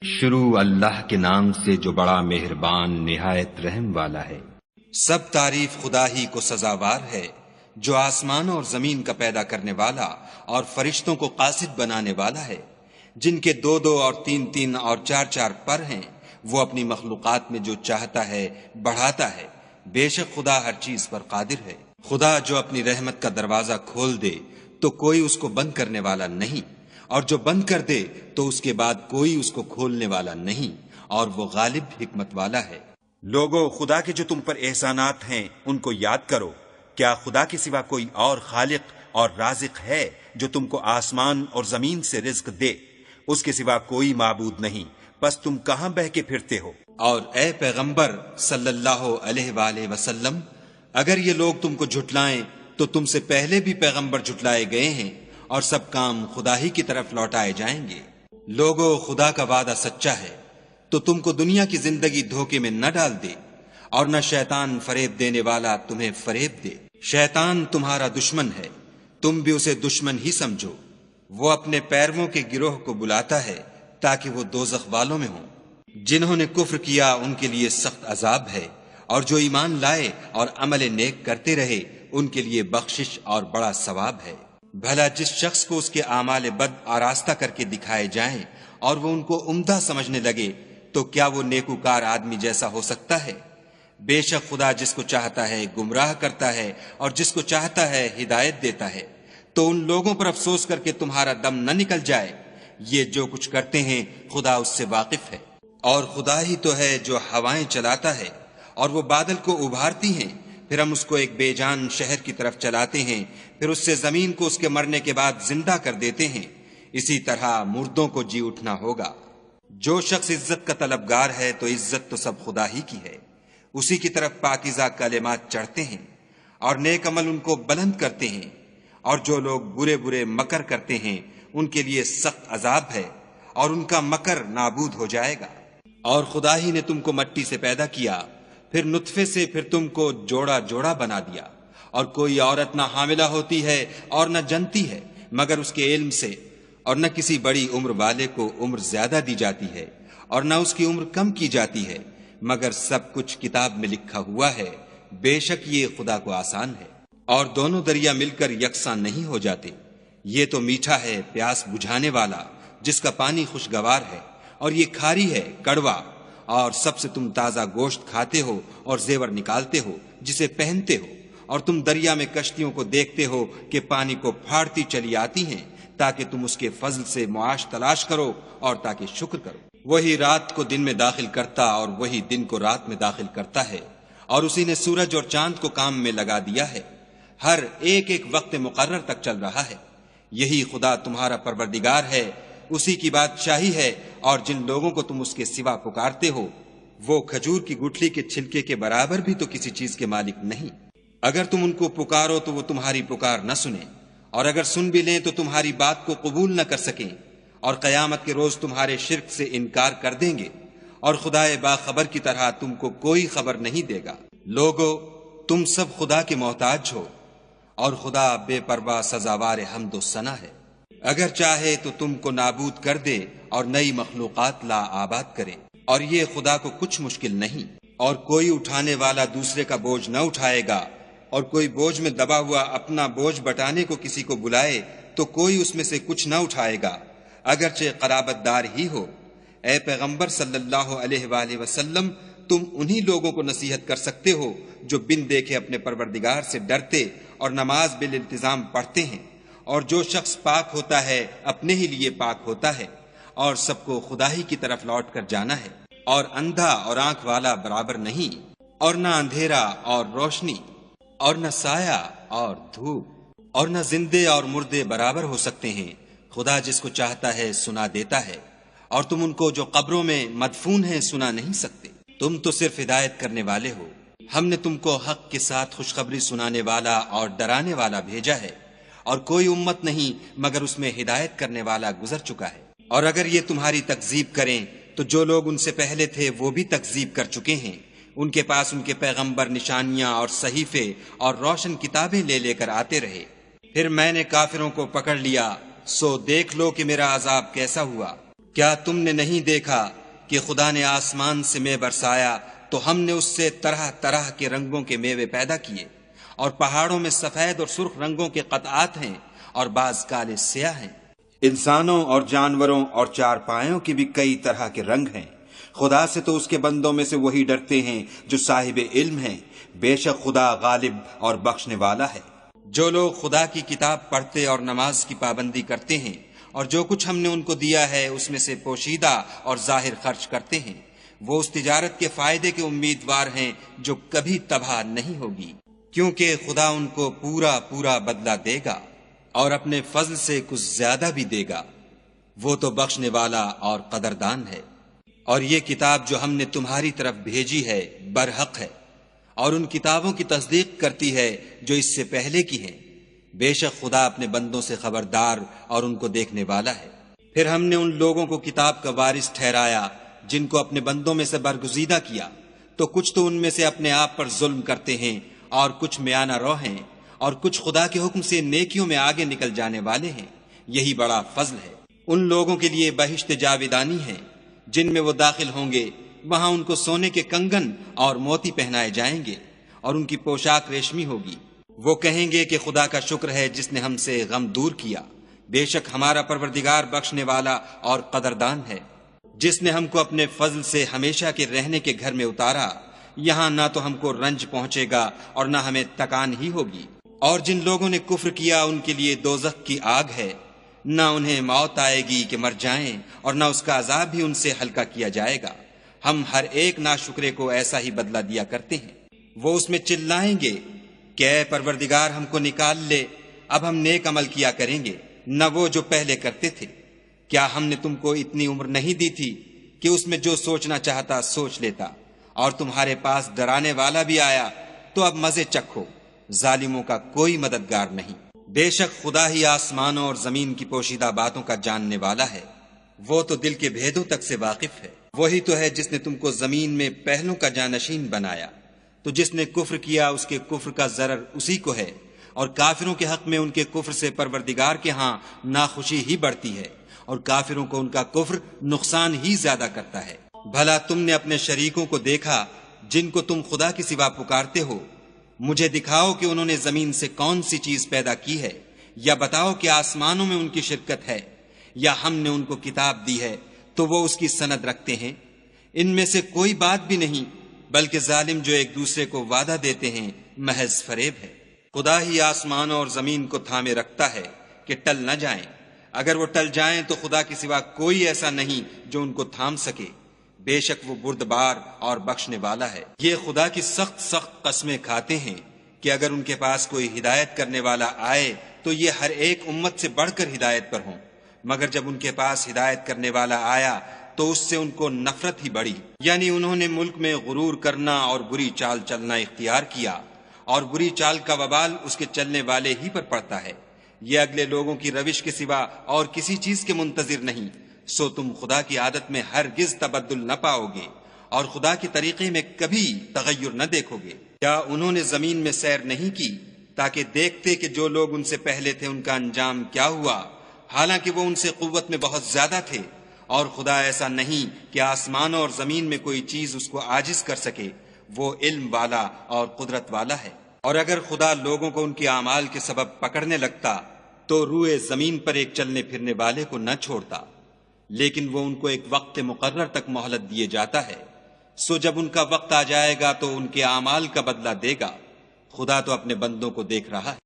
شروع اللہ کے نام سے جو بڑا مہربان نہایت رحم والا ہے۔ سب تعریف خدا ہی کو سزاوار ہے جو آسمان اور زمین کا پیدا کرنے والا اور فرشتوں کو قاصد بنانے والا ہے، جن کے 2 اور 3 اور 4 پر ہیں۔ وہ اپنی مخلوقات میں جو چاہتا ہے بڑھاتا ہے، بے شک خدا ہر چیز پر قادر ہے۔ خدا جو اپنی رحمت کا دروازہ کھول دے تو کوئی اس کو بند کرنے والا نہیں، اور جو بند کر دے تو اس کے بعد کوئی اس کو کھولنے والا نہیں، اور وہ غالب حکمت والا ہے۔ لوگو، خدا کے جو تم پر احسانات ہیں ان کو یاد کرو۔ کیا خدا کے سوا کوئی اور خالق اور رازق ہے جو تم کو آسمان اور زمین سے رزق دے؟ اس کے سوا کوئی معبود نہیں، پس تم کہاں بہ کے پھرتے ہو؟ اور اے پیغمبر صلی اللہ علیہ وآلہ وسلم، اگر یہ لوگ تم کو جھٹلائیں تو تم سے پہلے بھی پیغمبر جھٹلائے گئے ہیں، اور سب کام خدا ہی کی طرف لوٹائے جائیں گے۔ لوگو، خدا کا وعدہ سچا ہے، تو تم کو دنیا کی زندگی دھوکے میں نہ ڈال دے، اور نہ شیطان فریب دینے والا تمہیں فریب دے۔ شیطان تمہارا دشمن ہے، تم بھی اسے دشمن ہی سمجھو۔ وہ اپنے پیرووں کے گروہ کو بلاتا ہے تاکہ وہ دوزخ والوں میں ہوں۔ جنہوں نے کفر کیا ان کے لیے سخت عذاب ہے، اور جو ایمان لائے اور عمل نیک کرتے رہے ان کے لیے بخشش اور بڑا ثواب ہے۔ بھلا جس شخص کو اس کے اعمال بد آراستہ کر کے دکھائے جائیں اور وہ ان کو عمدہ سمجھنے لگے تو کیا وہ نیکوکار آدمی جیسا ہو سکتا ہے؟ بے شک خدا جس کو چاہتا ہے گمراہ کرتا ہے اور جس کو چاہتا ہے ہدایت دیتا ہے۔ تو ان لوگوں پر افسوس کر کے تمہارا دم نہ نکل جائے، یہ جو کچھ کرتے ہیں خدا اس سے واقف ہے۔ اور خدا ہی تو ہے جو ہوائیں چلاتا ہے اور وہ بادل کو ابھارتی ہیں، پھر ہم اس کو ایک بے جان شہر کی طرف چلاتے ہیں، پھر اس سے زمین کو اس کے مرنے کے بعد زندہ کر دیتے ہیں۔ اسی طرح مردوں کو جی اٹھنا ہوگا۔ جو شخص عزت کا طلبگار ہے تو عزت تو سب خدا ہی کی ہے، اسی کی طرف پاکیزہ کلمات چڑھتے ہیں اور نیک عمل ان کو بلند کرتے ہیں۔ اور جو لوگ برے برے مکر کرتے ہیں ان کے لیے سخت عذاب ہے، اور ان کا مکر نابود ہو جائے گا۔ اور خدا ہی نے تم کو مٹی سے پیدا کیا، پھر نطفے سے، پھر تم کو جوڑا جوڑا بنا دیا، اور کوئی عورت نہ حاملہ ہوتی ہے اور نہ جنتی ہے مگر اس کے علم سے، اور نہ کسی بڑی عمر والے کو عمر زیادہ دی جاتی ہے اور نہ اس کی عمر کم کی جاتی ہے، مگر سب کچھ کتاب میں لکھا ہوا ہے۔ بے شک یہ خدا کو آسان ہے۔ اور دونوں دریا مل کر یکساں نہیں ہو جاتے۔ یہ تو میٹھا ہے پیاس بجھانے والا جس کا پانی خوشگوار ہے، اور یہ کھاری ہے کڑوا۔ اور سب سے تم تازہ گوشت کھاتے ہو اور زیور نکالتے ہو جسے پہنتے ہو، اور تم دریا میں کشتیوں کو دیکھتے ہو کہ پانی کو پھاڑتی چلی آتی ہیں تاکہ تم اس کے فضل سے معاش تلاش کرو اور تاکہ شکر کرو۔ وہی رات کو دن میں داخل کرتا اور وہی دن کو رات میں داخل کرتا ہے، اور اسی نے سورج اور چاند کو کام میں لگا دیا ہے، ہر ایک وقت مقرر تک چل رہا ہے۔ یہی خدا تمہارا پروردگار ہے، اسی کی بادشاہی ہے، اور جن لوگوں کو تم اس کے سوا پکارتے ہو وہ کھجور کی گٹھلی کے چھلکے کے برابر بھی تو کسی چیز کے مالک نہیں۔ اگر تم ان کو پکارو تو وہ تمہاری پکار نہ سنیں، اور اگر سن بھی لیں تو تمہاری بات کو قبول نہ کر سکیں، اور قیامت کے روز تمہارے شرک سے انکار کر دیں گے، اور خدائے باخبر کی طرح تم کو کوئی خبر نہیں دے گا۔ لوگو، تم سب خدا کے محتاج ہو، اور خدا بے پرواہ سزاوار حمد و ثنا ہے۔ اگر چاہے تو تم کو نابود کر دے اور نئی مخلوقات لا آباد کرے، اور یہ خدا کو کچھ مشکل نہیں۔ اور کوئی اٹھانے والا دوسرے کا بوجھ نہ اٹھائے گا، اور کوئی بوجھ میں دبا ہوا اپنا بوجھ بٹانے کو کسی کو بلائے تو کوئی اس میں سے کچھ نہ اٹھائے گا، اگرچہ قرابت دار ہی ہو۔ اے پیغمبر صلی اللہ علیہ وآلہ وسلم، تم انہی لوگوں کو نصیحت کر سکتے ہو جو بن دیکھے اپنے پروردگار سے ڈرتے اور نماز بالانتظام پڑھتے ہیں۔ اور جو شخص پاک ہوتا ہے اپنے ہی لیے پاک ہوتا ہے، اور سب کو خدا ہی کی طرف لوٹ کر جانا ہے۔ اور اندھا اور آنکھ والا برابر نہیں، اور نہ اندھیرا اور روشنی، اور نہ سایہ اور دھوپ، اور نہ زندے اور مردے برابر ہو سکتے ہیں۔ خدا جس کو چاہتا ہے سنا دیتا ہے، اور تم ان کو جو قبروں میں مدفون ہیں سنا نہیں سکتے۔ تم تو صرف ہدایت کرنے والے ہو۔ ہم نے تم کو حق کے ساتھ خوشخبری سنانے والا اور ڈرانے والا بھیجا ہے، اور کوئی امت نہیں مگر اس میں ہدایت کرنے والا گزر چکا ہے۔ اور اگر یہ تمہاری تکذیب کریں تو جو لوگ ان سے پہلے تھے وہ بھی تکذیب کر چکے ہیں۔ ان کے پاس ان کے پیغمبر نشانیاں اور صحیفے اور روشن کتابیں لے لے کر آتے رہے، پھر میں نے کافروں کو پکڑ لیا، سو دیکھ لو کہ میرا عذاب کیسا ہوا۔ کیا تم نے نہیں دیکھا کہ خدا نے آسمان سے مے برسایا تو ہم نے اس سے طرح طرح کے رنگوں کے میوے پیدا کیے، اور پہاڑوں میں سفید اور سرخ رنگوں کے قطعات ہیں اور بعض کالے سیاہ ہیں۔ انسانوں اور جانوروں اور چار پایوں کے بھی کئی طرح کے رنگ ہیں۔ خدا سے تو اس کے بندوں میں سے وہی ڈرتے ہیں جو صاحب علم ہیں، بے شک خدا غالب اور بخشنے والا ہے۔ جو لوگ خدا کی کتاب پڑھتے اور نماز کی پابندی کرتے ہیں اور جو کچھ ہم نے ان کو دیا ہے اس میں سے پوشیدہ اور ظاہر خرچ کرتے ہیں، وہ اس تجارت کے فائدے کے امیدوار ہیں جو کبھی تباہ نہیں ہوگی، کیونکہ خدا ان کو پورا پورا بدلہ دے گا اور اپنے فضل سے کچھ زیادہ بھی دے گا۔ وہ تو بخشنے والا اور قدردان ہے۔ اور یہ کتاب جو ہم نے تمہاری طرف بھیجی ہے برحق ہے، اور ان کتابوں کی تصدیق کرتی ہے جو اس سے پہلے کی ہیں۔ بے شک خدا اپنے بندوں سے خبردار اور ان کو دیکھنے والا ہے۔ پھر ہم نے ان لوگوں کو کتاب کا وارث ٹھہرایا جن کو اپنے بندوں میں سے برگزیدہ کیا، تو کچھ تو ان میں سے اپنے آپ پر ظلم کرتے ہیں اور کچھ میانہ رو ہیں، اور کچھ خدا کے حکم سے نیکیوں میں آگے نکل جانے والے ہیں۔ یہی بڑا فضل ہے۔ ان لوگوں کے لیے بہشت جاویدانی ہے جن میں وہ داخل ہوں گے، وہاں ان کو سونے کے کنگن اور موتی پہنائے جائیں گے اور ان کی پوشاک ریشمی ہوگی۔ وہ کہیں گے کہ خدا کا شکر ہے جس نے ہم سے غم دور کیا، بے شک ہمارا پروردگار بخشنے والا اور قدردان ہے، جس نے ہم کو اپنے فضل سے ہمیشہ کے رہنے کے گھر میں اتارا۔ یہاں نہ تو ہم کو رنج پہنچے گا اور نہ ہمیں تکان ہی ہوگی۔ اور جن لوگوں نے کفر کیا ان کے لیے دوزخ کی آگ ہے، نہ انہیں موت آئے گی کہ مر جائیں اور نہ اس کا عذاب بھی ان سے ہلکا کیا جائے گا۔ ہم ہر ایک ناشکرے کو ایسا ہی بدلہ دیا کرتے ہیں۔ وہ اس میں چلائیں گے کہ اے پروردگار ہم کو نکال لے، اب ہم نیک عمل کیا کریں گے، نہ وہ جو پہلے کرتے تھے۔ کیا ہم نے تم کو اتنی عمر نہیں دی تھی کہ اس میں جو سوچنا چاہتا سوچ لیتا، اور تمہارے پاس ڈرانے والا بھی آیا تو اب مزے چکھو، ظالموں کا کوئی مددگار نہیں۔ بے شک خدا ہی آسمانوں اور زمین کی پوشیدہ باتوں کا جاننے والا ہے، وہ تو دل کے بھیدوں تک سے واقف ہے۔ وہی تو ہے جس نے تم کو زمین میں پہلوں کا جانشین بنایا، تو جس نے کفر کیا اس کے کفر کا ضرر اسی کو ہے، اور کافروں کے حق میں ان کے کفر سے پروردگار کے ہاں ناخوشی ہی بڑھتی ہے، اور کافروں کو ان کا کفر نقصان ہی زیادہ کرتا ہے۔ بھلا تم نے اپنے شریکوں کو دیکھا جن کو تم خدا کے سوا پکارتے ہو؟ مجھے دکھاؤ کہ انہوں نے زمین سے کون سی چیز پیدا کی ہے، یا بتاؤ کہ آسمانوں میں ان کی شرکت ہے، یا ہم نے ان کو کتاب دی ہے تو وہ اس کی سند رکھتے ہیں۔ ان میں سے کوئی بات بھی نہیں، بلکہ ظالم جو ایک دوسرے کو وعدہ دیتے ہیں محض فریب ہے۔ خدا ہی آسمانوں اور زمین کو تھامے رکھتا ہے کہ ٹل نہ جائیں، اگر وہ ٹل جائیں تو خدا کے سوا کوئی ایسا نہیں جو ان کو تھام سکے، بے شک وہ بردبار اور بخشنے والا ہے۔ یہ خدا کی سخت سخت قسمیں کھاتے ہیں کہ اگر ان کے پاس کوئی ہدایت کرنے والا آئے تو یہ ہر ایک امت سے بڑھ کر ہدایت پر ہوں، مگر جب ان کے پاس ہدایت کرنے والا آیا تو اس سے ان کو نفرت ہی بڑھی، یعنی انہوں نے ملک میں غرور کرنا اور بری چال چلنا اختیار کیا، اور بری چال کا وبال اس کے چلنے والے ہی پر پڑتا ہے۔ یہ اگلے لوگوں کی روش کے سوا اور کسی چیز کے منتظر نہیں، سو تم خدا کی عادت میں ہرگز تبدل نہ پاؤ گے اور خدا کے طریقے میں کبھی تغیر نہ دیکھو گے۔ کیا انہوں نے زمین میں سیر نہیں کی تاکہ دیکھتے کہ جو لوگ ان سے پہلے تھے ان کا انجام کیا ہوا، حالانکہ وہ ان سے قوت میں بہت زیادہ تھے، اور خدا ایسا نہیں کہ آسمانوں اور زمین میں کوئی چیز اس کو عاجز کر سکے، وہ علم والا اور قدرت والا ہے۔ اور اگر خدا لوگوں کو ان کے اعمال کے سبب پکڑنے لگتا تو روئے زمین پر ایک چلنے پھرنے والے کو نہ چھوڑتا، لیکن وہ ان کو ایک وقت مقرر تک مہلت دیے جاتا ہے، سو جب ان کا وقت آ جائے گا تو ان کے اعمال کا بدلہ دے گا۔ خدا تو اپنے بندوں کو دیکھ رہا ہے۔